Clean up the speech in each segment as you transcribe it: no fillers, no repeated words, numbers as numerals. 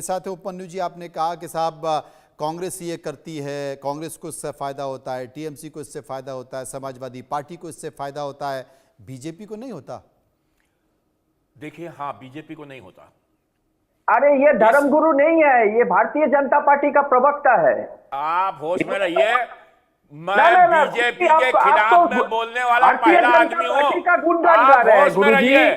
साथ है उपमन्यु जी, आपने कहा कि साहब कांग्रेस ये करती है, कांग्रेस को इससे फायदा होता है, टीएमसी को इससे फायदा होता है, समाजवादी पार्टी को इससे फायदा होता है, बीजेपी को नहीं होता। देखिए, हाँ, बीजेपी को नहीं होता। अरे ये धर्मगुरु नहीं है, ये भारतीय जनता पार्टी का प्रवक्ता है। आप होश में रहिए। मैं बीजेपी के खिलाफ में बोलने वाला पहला आदमी हूँ। आप होश में रहिए।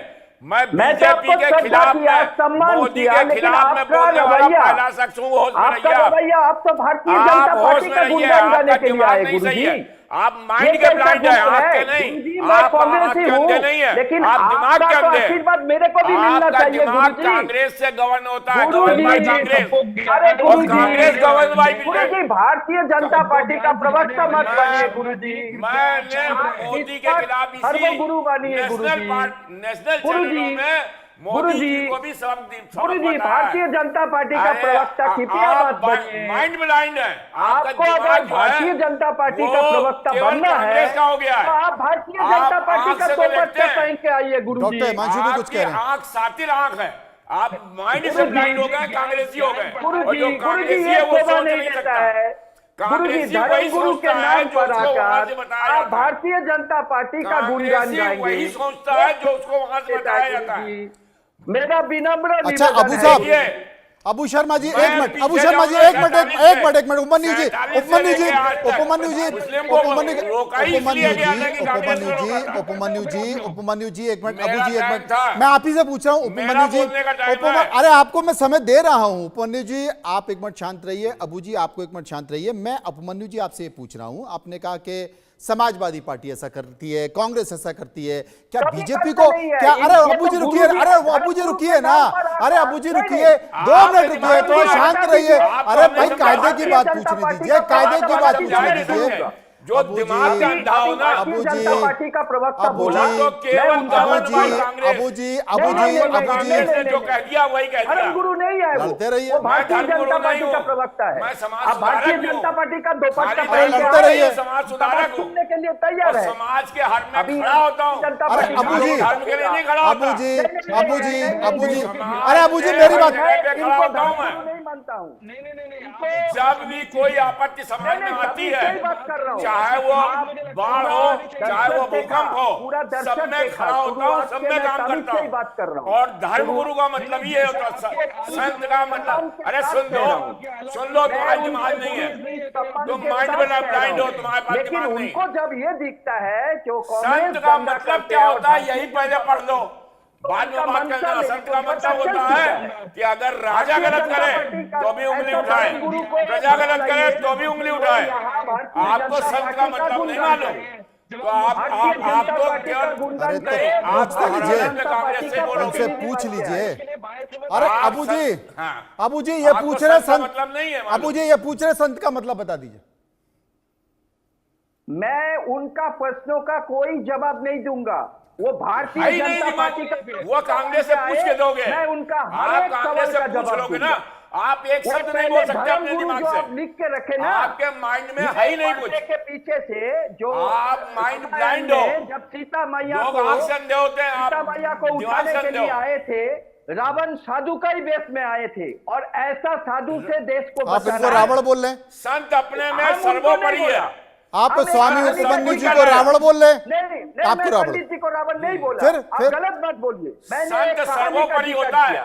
मैं बीजेपी के खिलाफ में, मोदी के खिलाफ में बोलने वाला पहला शख्स हूँ। होश में रहिए। आप तो भारतीय जनता पार्टी का गुणगान गाने के लिए आए गुरुजी। आप माइंड के ब्लाइंड है, आंख के नहीं। आप आंख के अंधे नहीं है, लेकिन आप दिमाग के अंधे। आशीर्वाद मेरे को भी मिलना चाहिए दिमाग कांग्रेस से गवर्न होता है, गवर्न बाय कांग्रेस। और Congress govern by BJP. Bharatiya Janata party का प्रवक्ता मत बनिए गुरुजी। मैंने मोदी के खिलाफ इसी नेशनल चैनलों में मोदी जी को भी सबक गुरुजी, भारतीय जनता पार्टी का प्रवक्ता कृपया मत बनिए। माइंड ब्लाइंड है आपको। अगर भारतीय जनता पार्टी का प्रवक्ता बनना है का हो गया है। तो आप भारतीय जनता पार्टी का तो बच्चा पहन के आइए गुरुजी। डॉक्टर हिमांशु भी कुछ कह रहे हैं। आंख सातिल आंख है, आप माइंड से ब्लाइंड हो गए, कांग्रेसी हो गए। गुरुजी ये शोभा नहीं देता है। गुरुजी धर्मगुरु के नाम पर आकर आप भारतीय जनता पार्टी का गुणगान गाएंगे। वही सोचता है जो उसको वहां से बताया जाता है। मेरा विनम्र अच्छा अबू साहब, अबू शर्मा जी, एक मिनट, अबू शर्मा जी, एक मिनट, उपमन्यु जी, एक मिनट, अबू जी एक मिनट, मैं आप ही से पूछ रहा हूँ उपमन्यु जी, अरे आपको मैं समय दे रहा हूँ। उपमन्यु जी आप एक मिनट शांत रहिए, अबू जी आपको एक मिनट शांत रहिए। मैं उपमन्यु जी आपसे ये पूछ रहा हूँ, आपने कहा कि समाजवादी पार्टी ऐसा करती है, कांग्रेस ऐसा करती है, क्या बीजेपी को क्या? अरे अबू जी रुकिए, अरे अबू जी रुकिए ना, अरे अबू जी रुकिए, 2 मिनट रुकिए, थोड़ा शांत रहिए। अरे भाई कायदे की बात पूछने दीजिए, कायदे की बात पूछने दीजिए। जो दिमाग का अंधा हो ना, अबू जी पार्टी का प्रवक्ता बोला तो केवल अबू जी जो कह दिया वही कह दिया। धर्मगुरु नहीं है वो, लड़ते रहिए। वो भारतीय जनता पार्टी का प्रवक्ता है। आप भारतीय जनता पार्टी का दोपट्टा पहन के लड़ते रहिए। समाज सुधारक सुनने के लिए तैयार है। समाज के हर में खड़ा होता हूँ। अबू जी, धर्म के लिए नहीं खड़ा होता। अबू जी, अरे अबू जी मेरी बात, खड़ा होता हूँ मैं। नहीं मानता हूँ। जब भी कोई आपत्ति समाज में आती है, चाहे वो बाढ़ हो, चाहे वो भूकंप हो, सब में खड़ा होता हूँ, सब में काम करता हूँ। और धर्मगुरु का मतलब ये होता है, संत का मतलब, अरे सुन लो तुम्हारी दिमाग नहीं है, तुम माइंड में ब्लाइंड हो, तुम्हारे पास दिमाग नहीं। उनको जब ये दिखता है जो संत का मतलब क्या होता है, यही पहले पढ़ लो, बाद में बात करना। संत का मतलब होता है कि अगर राजा गलत करे तो भी उंगली उठाए, प्रजा गलत करे तो भी उंगली उठाए। आपको संत का मतलब नहीं मालूम तो आपको केवल कांग्रेस से उनसे पूछ लीजिए। अरे अबू जी ये पूछ रहे संत मतलब नहीं है। अबू जी ये पूछ रहे संत का मतलब बता दीजिए। मैं उनका प्रश्नों का कोई जवाब नहीं दूंगा। वो भारतीय जनता पार्टी का, वो कांग्रेस से पूछ के दोगे। मैं उनका आप कांग्रेस से पूछ लोगे ना, आप एक शब्द नहीं बोल सकते अपने दिमाग से। लिख के रखे ना, आपके माइंड में है ही नहीं कुछ। के पीछे से जो आप माइंड ब्लाइंड हो। जब सीता मैया लोग आंख से अंधे होते हैं, सीता मैया को उठाने के लिए आए थे, रावण साधु का ही वेश में आए थे, और ऐसा साधु से देश को बचाना। आप रावण बोल रहे हैं? संत अपने में सर्वोपरि है। आप स्वामी उपमन्यु जी को रावण बोल रहे हैं? नहीं, आपको रावण? पंडित जी को रावण नहीं बोला। फिर गलत मत बोलिए। संत सर्वोपरि होता है।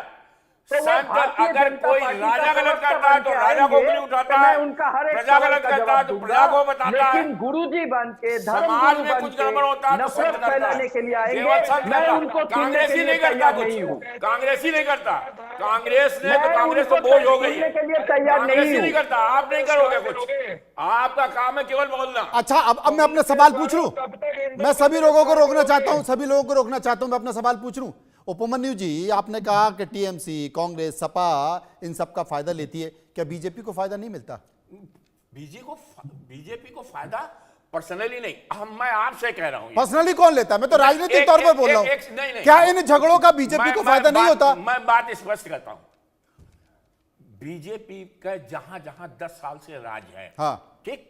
संत अगर कोई राजा गलत करता है तो राजा को उंगली उठाता है, प्रजा गलत करता है तो प्रजा को बताता है। लेकिन गुरुजी बन के, समाज में कुछ गड़बड़ होता है तो संत करता है। फैलाने के लिए आएंगे, मैं उनको कांग्रेसी नहीं करता, कुछ कांग्रेसी नहीं करता। कांग्रेस ने तो कांग्रेस तो बोझ हो गई है, कांग्रेसी नहीं करता। आप नहीं करोगे कुछ, आपका काम है केवल बोलना। अच्छा अब मैं अपना सवाल पूछ लूं। मैं सभी लोगों को रोकना चाहता हूं, सभी लोगों को रोकना चाहता हूं। मैं अपना सवाल पूछ लूं। उपमन्यु जी आपने कहा कि टीएमसी, कांग्रेस, सपा इन सब का फायदा लेती है, क्या बीजेपी को फायदा नहीं मिलता? बीजेपी को फायदा पर्सनली नहीं, मैं आपसे कह रहा हूं। पर्सनली कौन लेता है? मैं तो राजनीतिक तौर पर बोल रहा हूं। क्या इन झगड़ों का बीजेपी को फायदा नहीं होता? मैं बात स्पष्ट करता हूं। बीजेपी का जहां जहां 10 साल से राज है, हाँ ठीक,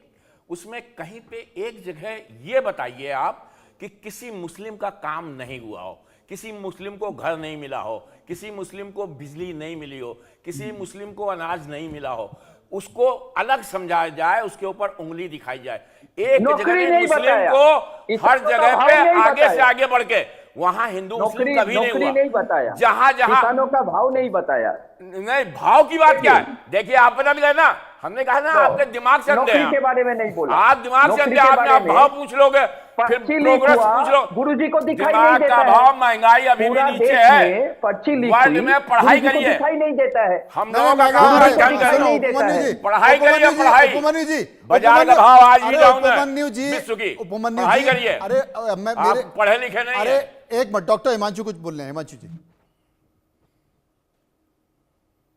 उसमें कहीं पे एक जगह ये बताइए आप कि किसी मुस्लिम का काम नहीं हुआ हो, किसी मुस्लिम को घर नहीं मिला हो, किसी मुस्लिम को बिजली नहीं मिली हो, किसी मुस्लिम को अनाज नहीं मिला हो, उसको अलग समझाया जाए, उसके ऊपर उंगली दिखाई जाए। एक जगह मुस्लिम को हर जगह पे आगे से आगे बढ़ के, वहां हिंदू मुस्लिम कभी नहीं बताया, जहां किसानों का भाव नहीं बताया। नहीं, भाव की बात क्या है? देखिए आप बदल गए ना, हमने कहा ना आपके दिमाग से अंधे हैं, के बारे में नहीं बोला, आप दिमाग से अंधे, आपने आप भाव पूछ लोगे, फिर प्रोग्रेस पूछ लो। गुरुजी को दिखाई नहीं दिमाग देता का है, भाव, महंगाई अभी भी नीचे है, वर्ल्ड में पढ़ाई करिए, दिखाई नहीं देता है। हम लोगों का काम है ढंग करिए, पढ़ाई करिए, पढ़ाई, उपमन्यु जी, बाजार का भाव आज भी डाउन है, उपमन्यु जी, विश्व की उपमन्यु पढ़ाई जी, करिए। अरे मेरे पढ़े लिखे नहीं अरे है। एक मिनट, डॉक्टर हिमांशु कुछ बोल रहे हैं, हिमांशु जी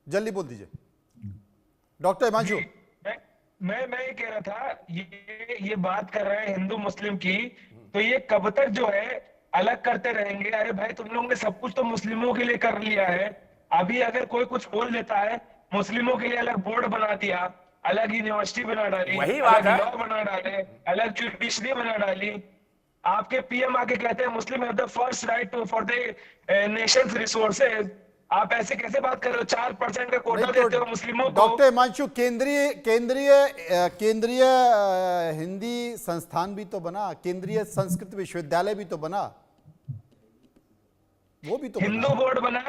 जल्दी बोल दीजिए, डॉक्टर हिमांशु। मैं ये कह रहा था, ये बात कर रहे हैं हिंदू मुस्लिम की, तो ये कब तक जो है अलग करते रहेंगे? अरे भाई तुम लोगों ने सब कुछ तो मुस्लिमों के लिए कर लिया है, अभी अगर कोई कुछ बोल देता है, मुस्लिमों के लिए अलग बोर्ड बना दिया, अलग यूनिवर्सिटी बना डाली, वही बात है, लॉ बना डाले, अलग जुडिशरी बना डाली। आपके पीएम आके कहते हैं Muslim have the first right for the nations resources. आप ऐसे कैसे बात कर रहे हो? 4% का कोटा देते हो मुस्लिमों को। डॉक्टर हिमांशु, केंद्रीय हिंदी संस्थान भी तो बना, केंद्रीय संस्कृत विश्वविद्यालय भी तो बना, वो भी तो हिंदू बोर्ड बना,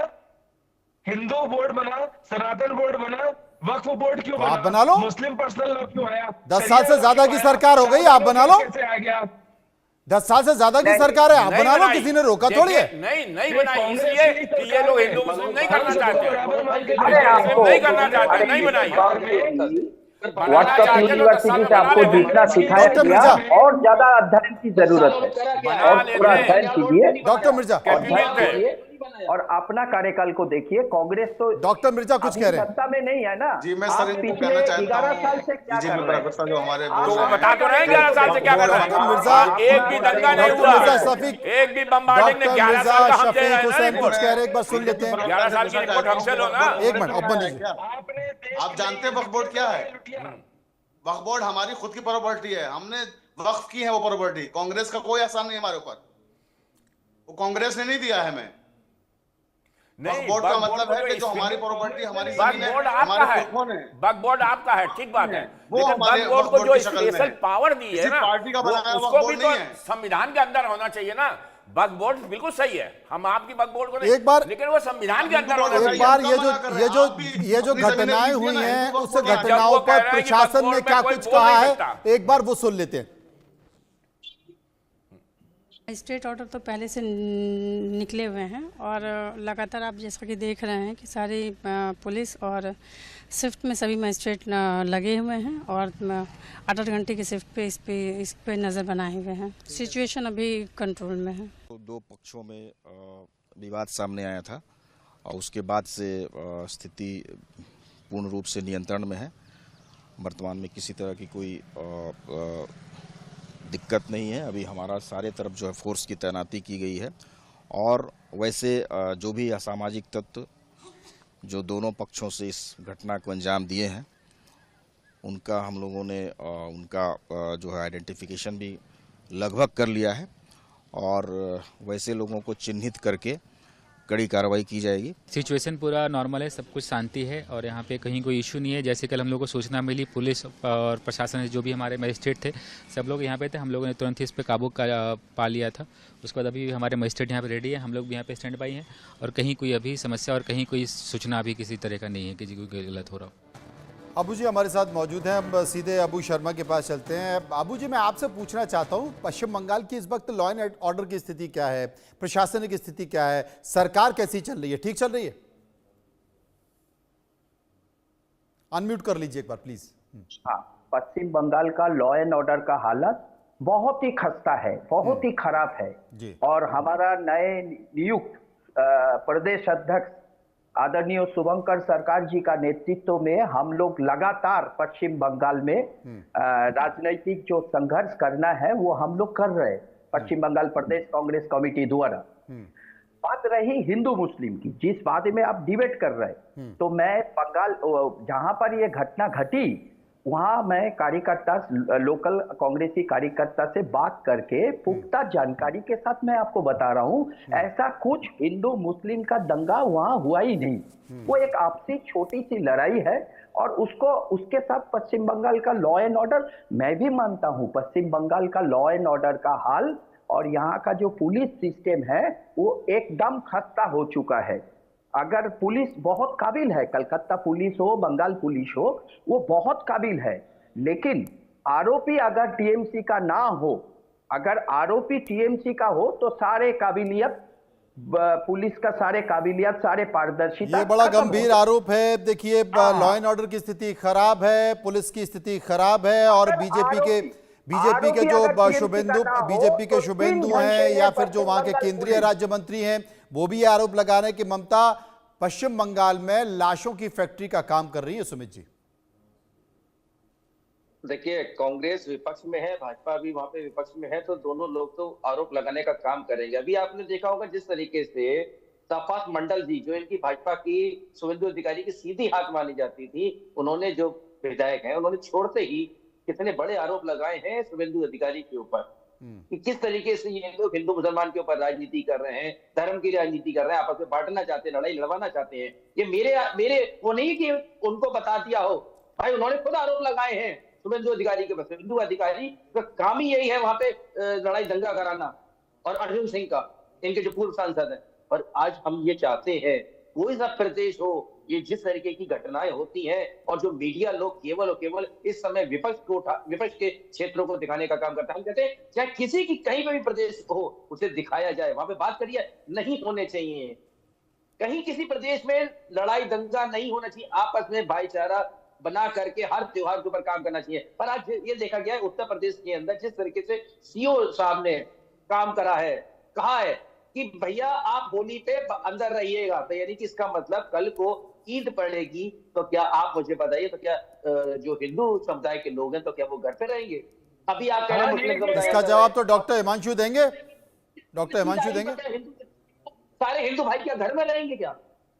हिंदू बोर्ड बना, सनातन बोर्ड बना, वक्फ बोर्ड क्यों बना? आप बना लो, मुस्लिम पर्सनल लॉ क्यों आया? 10 साल से ज्यादा की सरकार हो गई, आप बना लो। कैसे आ गया? 10 साल से ज्यादा की सरकार है, आप बना लो, किसी ने रोका थोड़ी है। नहीं बनाई, इसलिए कि ये लोग हिंदू मुस्लिम नहीं करना चाहते, नहीं करना चाहते, नहीं बनाई। व्हाट्सएप यूनिवर्सिटी से आपको जितना सिखाया गया और ज्यादा अध्ययन की जरूरत है, और पूरा अध्ययन कीजिए डॉक्टर मिर्जा, और अपना कार्यकाल को देखिए। कांग्रेस तो डॉक्टर मिर्जा कुछ कह रहे हैं, सत्ता में नहीं है ना जी। मैं आप सर इनको पिछले कहना चाहता 11 हूं, साल से क्या कर रहे हैं? जो हमारे तो बता तो रहे 11 साल से क्या कर रहे हैं। मिर्जा, एक भी दंगा नहीं हुआ, एक भी बम्बार्डिंग ने 11 साल का हम दे रहे हैं ना हुसैन कुछ रिपोर्ट। कह रहे हैं, एक बार सुन लेते हैं। 11 साल की रिपोर्ट हमसे लो ना। एक मिनट, आप जानते हैं वक्फ बोर्ड क्या है? वक्फ बोर्ड हमारी खुद की प्रॉपर्टी है, हमने वक्फ की है वो प्रॉपर्टी। कांग्रेस का कोई एहसान नहीं हमारे ऊपर, वो कांग्रेस ने नहीं दिया है हमें। वक्फ बोर्ड का मतलब है कि जो हमारी प्रॉपर्टी, हमारी जमीन है, हमारे पुरखों ने। वक्फ बोर्ड आपका है, ठीक बात है, वो लेकिन हमारे वक्फ बोर्ड को जो की शक्ल में स्पेशल है। पावर दी है किसी ना, पार्टी का बनाया वक्फ उसको भी बोर्ड तो नहीं है। संविधान के अंदर होना चाहिए ना। वक्फ बोर्ड बिल्कुल सही है, हम आपकी वक्फ बोर्ड को नहीं, एक बार, लेकिन वो संविधान के अंदर होना एक चाहिए। बार ये जो घटनाएं हुई हैं, उस घटनाओं पर प्रशासन ने क्या कुछ कहा है, एक बार वो सुन लेते हैं। स्टेट ऑर्डर तो पहले से निकले हुए हैं, और लगातार आप जैसा कि देख रहे हैं कि सारी पुलिस और शिफ्ट में सभी मजिस्ट्रेट लगे हुए हैं, और 8-8 घंटे की शिफ्ट पे इस पे नज़र बनाए हुए हैं। सिचुएशन अभी कंट्रोल में है। दो पक्षों में विवाद सामने आया था, और उसके बाद से स्थिति पूर्ण रूप से नियंत्रण में है। वर्तमान में किसी तरह की कोई दिक्कत नहीं है। अभी हमारा सारे तरफ जो है फोर्स की तैनाती की गई है, और वैसे जो भी असामाजिक तत्व जो दोनों पक्षों से इस घटना को अंजाम दिए हैं, उनका हम लोगों ने उनका जो है आइडेंटिफिकेशन भी लगभग कर लिया है, और वैसे लोगों को चिन्हित करके कड़ी कार्रवाई की जाएगी। सिचुएशन पूरा नॉर्मल है, सब कुछ शांति है, और यहाँ पे कहीं कोई इशू नहीं है। जैसे कल हम लोग को सूचना मिली, पुलिस और प्रशासन जो भी हमारे मजिस्ट्रेट थे, सब लोग यहाँ पे थे, हम लोगों ने तुरंत ही इस पे काबू पा लिया था। उसके बाद अभी हमारे मजिस्ट्रेट यहाँ पे रेडी है, हम लोग भी यहाँ पे स्टैंड बाई हैं, और कहीं कोई अभी समस्या और कहीं कोई सूचना अभी किसी तरह का नहीं है कि कोई गलत हो रहा हो। अबू जी हमारे साथ मौजूद हैं, हम सीधे अबू शर्मा के पास चलते हैं। अबू जी, मैं आपसे पूछना चाहता हूं, पश्चिम बंगाल की इस वक्त लॉ एंड ऑर्डर की स्थिति क्या है, प्रशासनिक स्थिति क्या है, सरकार कैसी चल रही है, ठीक चल रही है? अनम्यूट कर लीजिए एक बार प्लीज। हाँ, पश्चिम बंगाल का लॉ एंड ऑर्डर का हालत बहुत ही खस्ता है, बहुत ही खराब है जी। और हमारा नए नियुक्त प्रदेश अध्यक्ष आदरणीय शुभंकर सरकार जी का नेतृत्व में हम लोग लगातार पश्चिम बंगाल में राजनीतिक जो संघर्ष करना है वो हम लोग कर रहे हैं, पश्चिम बंगाल प्रदेश कांग्रेस कमेटी द्वारा। बात रही हिंदू मुस्लिम की, जिस बात में आप डिबेट कर रहे हैं, तो मैं बंगाल जहां पर ये घटना घटी वहां मैं कार्यकर्ता, लोकल कांग्रेसी कार्यकर्ता से बात करके पुख्ता जानकारी के साथ मैं आपको बता रहा हूं, ऐसा कुछ हिंदू मुस्लिम का दंगा वहां हुआ ही नहीं। वो एक आपसी छोटी सी लड़ाई है और उसके साथ पश्चिम बंगाल का लॉ एंड ऑर्डर, मैं भी मानता हूं पश्चिम बंगाल का लॉ एंड ऑर्डर का हाल और यहाँ का जो पुलिस सिस्टम है वो एकदम खस्ता हो चुका है। अगर पुलिस बहुत काबिल है, कलकत्ता पुलिस हो, बंगाल पुलिस हो, वो बहुत काबिल है, लेकिन आरोपी अगर टीएमसी का ना हो, अगर आरोपी टीएमसी का हो तो सारे काबिलियत, पुलिस का सारे काबिलियत, सारे पारदर्शिता। ये बड़ा गंभीर आरोप है। देखिए, लॉ एंड ऑर्डर की स्थिति खराब है, पुलिस की स्थिति खराब है और बीजेपी के जो शुभेंदु हैं या फिर जो वहां के केंद्रीय राज्य मंत्री हैं, वो भी ये आरोप लगा रहे हैं कि ममता पश्चिम बंगाल में लाशों की फैक्ट्री का काम कर रही है। सुमित जी, देखिए, कांग्रेस विपक्ष में है, भाजपा भी वहां पे विपक्ष में है, तो दोनों लोग तो आरोप लगाने का काम करेंगे। अभी आपने देखा होगा जिस तरीके से सफात मंडल जी, जो इनकी भाजपा की शुभेंदु अधिकारी की सीधी हाथ मानी जाती थी, उन्होंने जो विधायक हैं उन्होंने छोड़ते ही कितने बड़े आरोप लगाए हैं शुभेंदु अधिकारी के ऊपर कि किस तरीके से ये लोग हिंदू मुसलमान के ऊपर राजनीति कर रहे हैं, धर्म की राजनीति कर रहे हैं, आपस में बांटना चाहते हैं, लड़ाई लड़वाना चाहते हैं। ये मेरे वो नहीं कि उनको बता दिया हो, भाई उन्होंने खुद आरोप लगाए हैं शुभेंदु अधिकारी के। शुभेंदु अधिकारी का काम ही यही है वहां पे लड़ाई दंगा कराना। और अर्जुन सिंह का, इनके जो पूर्व सांसद हैं, और आज हम ये चाहते हैं कोई सा प्रदेश हो, ये जिस तरीके की घटनाएं होती हैं और जो मीडिया लोग केवल और केवल इस समय विपक्ष के क्षेत्रों को दिखाने का काम करता है। हम कहते हैं चाहे किसी की कहीं पे भी प्रदेश हो, उसे दिखाया जाए, वहां पे बात करिए, नहीं होने चाहिए। कहीं किसी प्रदेश में लड़ाई दंगा नहीं होना चाहिए, आपस में भाईचारा बना करके हर त्योहार के ऊपर काम करना चाहिए। पर आज ये देखा गया है उत्तर प्रदेश के अंदर जिस तरीके से सीओ साहब ने काम करा है, कहा है कि भैया आप होली पे अंदर रहिएगा, तो यानी कि इसका मतलब कल को ईद पड़ेगी तो क्या आप मुझे बताइए, तो क्या जो हिंदू समुदाय के लोग हैं तो क्या वो घर पे रहेंगे? अभी आप कह रहे हैं मुस्लिम समुदाय, इसका जवाब तो डॉक्टर हिमांशु देंगे। डॉक्टर हिमांशु देंगे। सारे हिंदू भाई क्या घर में रहेंगे क्या?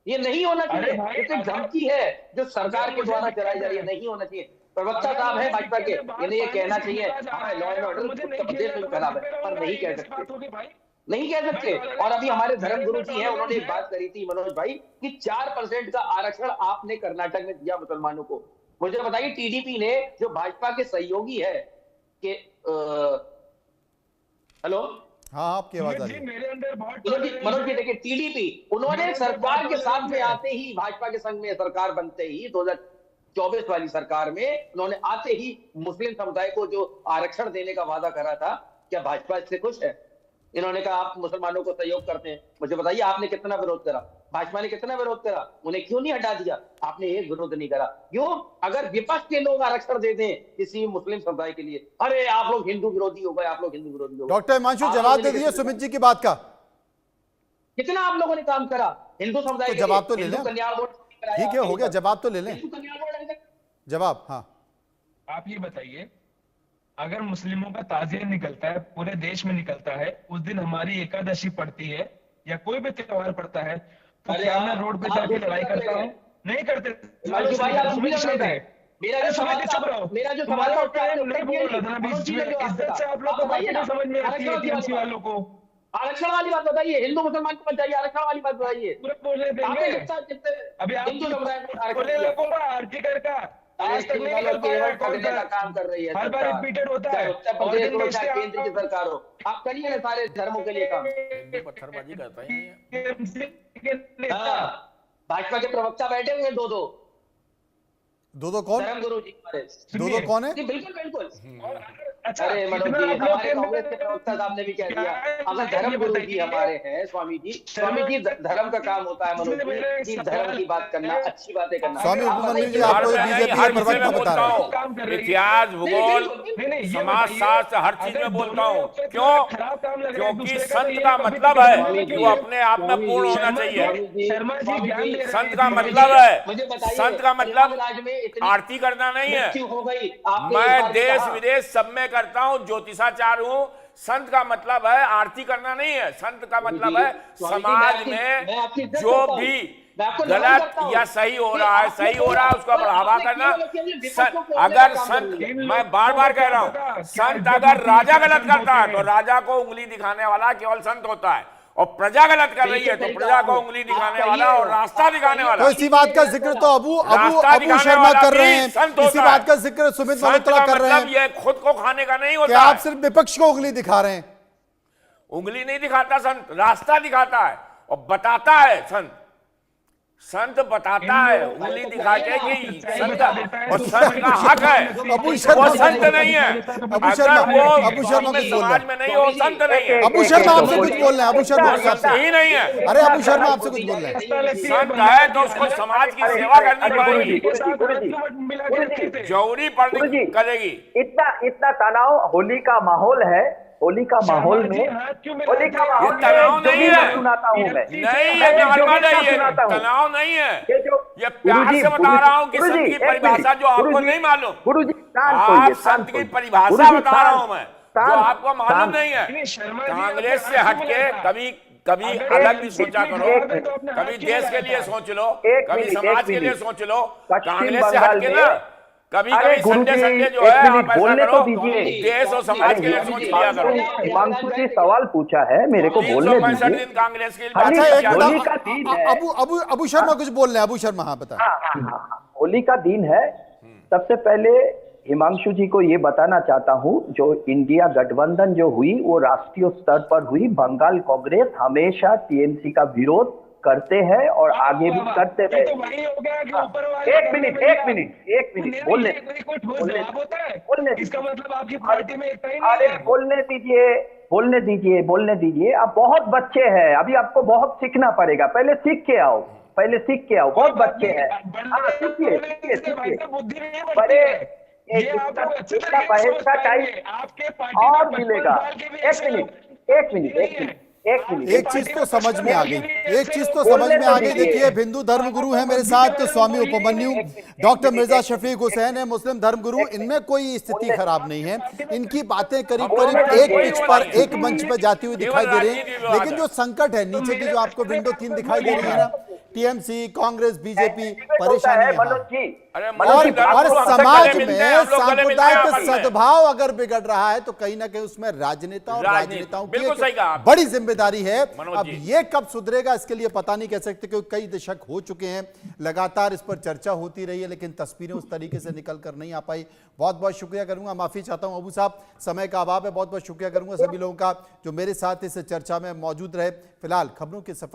ये नहीं होना चाहिए। ये तो धमकी है जो सरकार के द्वारा चलाई जा रही है, नहीं होना चाहिए। प्रवक्ता साहब है भाजपा के, इन्हें ये कहना चाहिए law and order Uttar Pradesh में खराब है, पर नहीं कह सकते, नहीं कह सकते। और अभी हमारे धर्म गुरु जी हैं, उन्होंने एक बात करी थी मनोज भाई कि 4% का आरक्षण आपने कर्नाटक में दिया मुसलमानों को। मुझे बताइए टीडीपी ने, जो भाजपा के सहयोगी है कि हेलो, हाँ आपकी आवाज आ रही है मेरे अंदर मनोज जी, देखिए टीडीपी, उन्होंने सरकार के साथ में आते ही, भाजपा के संग में सरकार बनते ही 2024 वाली सरकार में उन्होंने आते ही मुस्लिम समुदाय को जो आरक्षण देने का वादा करा था, क्या भाजपा इससे खुश है? इन्होंने कहा आप मुसलमानों को सहयोग करते हैं। मुझे बताइए आपने कितना विरोध करा, भाजपा ने कितना विरोध करा, उन्हें क्यों नहीं हटा दिया? आपने एक विरोध नहीं करा। क्यों? अगर विपक्ष के लोग आरक्षण दे दें किसी मुस्लिम समुदाय के लिए, अरे आप लोग हिंदू विरोधी हो गए, आप लोग हिंदू विरोधी हो गए। डॉक्टर हिमांशु जवाब दे दीजिए सुमित जी की बात का। कितना आप लोगों ने काम करा हिंदू समुदाय के लिए? जवाब तो ले लें, कल्याण बोर्ड ठीक है, हो गया, जवाब तो ले लें। जवाब, हाँ आप ये बताइए, अगर मुस्लिमों का ताजिया निकलता है, पूरे देश में निकलता है, उस दिन हमारी एकादशी पड़ती है या कोई भी त्योहार पड़ता है, तो क्या मैं रोड पे जाके लड़ाई करता हूँ? नहीं करते। मेरा जो सवाल होता है इज्जत से आप लोग को बात नहीं समझ में आती है टीएमसी वालों को। आरक्षण वाली बात बताइए, हिंदू मुसलमान को बताइए, आरक्षण वाली बात बताइए। अभी आप आर्टिकल का आज तक नहीं कर पाया, का काम कर रही है, हर बार रिपीटेड होता है। उत्तर प्रदेश हो चाहे केंद्र की सरकार हो, आप करिए ना सारे धर्मों के लिए काम। पत्थरबाजी करता है। भाजपा के प्रवक्ता बैठे हुए दो कौन? धर्म गुरु जी हमारे। दो कौन है? बिल्कुल बिल्कुल। अच्छा, अरे मनोज जी, हमारे कांग्रेस के प्रवक्ता साहब ने भी कह दिया, अगर धर्म गुरु जी हमारे हैं, स्वामी जी धर्म का काम होता है मनोज जी, धर्म की बात करना, अच्छी बातें करना। स्वामी उपमन्यु जी आपको बीजेपी के प्रवक्ता बता रहे हैं। इतिहास, भूगोल, समाज शास्त्र, हर चीज में बोलता हूँ। क्यों? क्योंकि संत का मतलब है कि वो अपने आप में पूर्ण होना चाहिए। संत का मतलब है, संत का मतलब आरती करना नहीं है। मैं देश विदेश सब में करता हूं, ज्योतिषाचार्य हूं। संत का मतलब है आरती करना नहीं है, संत का मतलब है समाज में जो भी मैं आपको नमन करता गलत हूं या सही हो कि रहा है, आपने सही हो रहा है, उसका और बढ़ावा आपने करना। केवल केवल विपक्ष को कोसने अगर का काम संत, कर रहे हैं। मैं बार बार कह रहा हूं, संत अगर राजा गलत करता है तो राजा को उंगली दिखाने वाला केवल संत होता है, और प्रजा गलत कर रही है तो प्रजा को उंगली दिखाने वाला और रास्ता दिखाने वाला। तो इसी बात का जिक्र तो अबू रास्ता दिखाने शर्मा वाला कर रहे भी हैं, संत इसी होता बात है। का जिक्र सुमित संत मल्होत्रा का कर रहे मतलब हैं ये खुद को खाने का नहीं कि होता आप है। सिर्फ विपक्ष को उंगली दिखा रहे हैं। उंगली नहीं दिखाता संत, रास्ता दिखाता है और बताता है संत। संत बताता है उंगली दिखा के कि संत, और संत का हक है, अबू शर्मा वो संत नहीं है। अबू शर्मा अगर वो अबू शर्मा कुछ बोल समाज रहे में नहीं हो, संत नहीं है। हैं। अबू शर्मा आपसे कुछ बोल रहे हैं। अबू शर्मा वो संत ही नहीं है। अरे अबू शर्मा आपसे कुछ बोल रहे हैं। संत है तो उसको समाज की सेवा करनी पड़ेगी, जौहरी पड़नी करेगी। इतना तनाव, होली का माहौल है, होली का माहौल में, होली का माहौल में तनाव जो नहीं भी है। मैं सुनाता हूँ मैं नहीं मैं है, जो भी नॉर्मल है, मैं ये सुनाता हूँ। तनाव नहीं है। ये प्यार गुरुजी, से बता रहा हूँ कि गुरुजी, संत की एक परिभाषा मिनट, जो आपको गुरुजी, नहीं मालूम। गुरुजी शांत आप होइए, संत शांत की होइए। परिभाषा गुरुजी, बता रहा हूँ शांत, मैं, शांत, जो आपको मालूम शांत। नहीं है। शर्मा जी, कांग्रेस आपने से आज हटके बोला था। कभी कभी अगर अलग भी सोचा करो, कभी देश के लिए सोच लो, कभी समाज के लिए सोच लो। कांग्रेस से हटके ना कभी अरे कभी संडे गुरुजी, संडे जो एक है मिनट आप ऐसा बोलने करो, तो दीजिए। देश और समाज के लिए सोच लिया करो। हिमांशु जी सवाल पूछा है, मेरे को बोलने 365 दीजिए। दिन कांग्रेस के लिए खाली अच्छा एक होली मिनट, का दिन है। अबू शर्मा कुछ बोल रहे हैं। अबू शर्मा हाँ बता। हाँ, होली का दिन है। सबसे पहले हिमांशु जी को ये बताना चाहता हूँ, जो इंडिया गठबंधन जो हुई वो राष्ट्रीय स्तर पर हुई। बंगाल कांग्रेस हमेशा टीएमसी का विरोध करते हैं और आगे भी करते रहे। तो वही हो गया कि ऊपर वाले एक मिनट बोलने कोई ठोस जवाब होता है, बोलने इसका मतलब आपकी पार्टी में एकता ही नहीं अरे है। बोलने दीजिए। आप बहुत बच्चे हैं, अभी आपको बहुत सीखना पड़ेगा। पहले सीख के आओ, बहुत बच्चे हैं। हाँ, सीखिए। बुद्धि नहीं बढ़ती बड़े है। ये आप लोग अच्छे इतना तरीके से बहस समझ का पाएंगे। टाइम आपके पार्टी और में मिलेगा। 55 साल के भी ऐसे लोग एक चीज तो समझ में आ गई, देखिए हिंदू धर्मगुरु है मेरे साथ तो स्वामी उपमन्यु, डॉक्टर मिर्जा शफीक हुसैन है मुस्लिम धर्मगुरु, इनमें कोई स्थिति खराब नहीं है। इनकी बातें करीब करीब एक पिच पर, एक मंच पर जाती हुई दिखाई दे रही है। लेकिन जो संकट है नीचे की, जो आपको विंडो 3 दिखाई दे रही है ना, टीएमसी, कांग्रेस, बीजेपी, परेशानी है। और समाज में सांप्रदायिक सद्भाव अगर बिगड़ रहा है तो कहीं ना कहीं उसमें राजनेता और राजनेताओं की बड़ी जिम्मेदारी है। अब ये कब सुधरेगा इसके लिए पता नहीं कह सकते, क्योंकि कई दशक हो चुके हैं, लगातार इस पर चर्चा होती रही है, लेकिन तस्वीरें उस तरीके से निकल कर नहीं आ पाई। बहुत बहुत शुक्रिया करूंगा, माफी चाहता हूं अबू साहब, समय का अभाव है। बहुत बहुत शुक्रिया करूंगा सभी लोगों का जो मेरे साथ इस चर्चा में मौजूद रहे। फिलहाल खबरों के सफर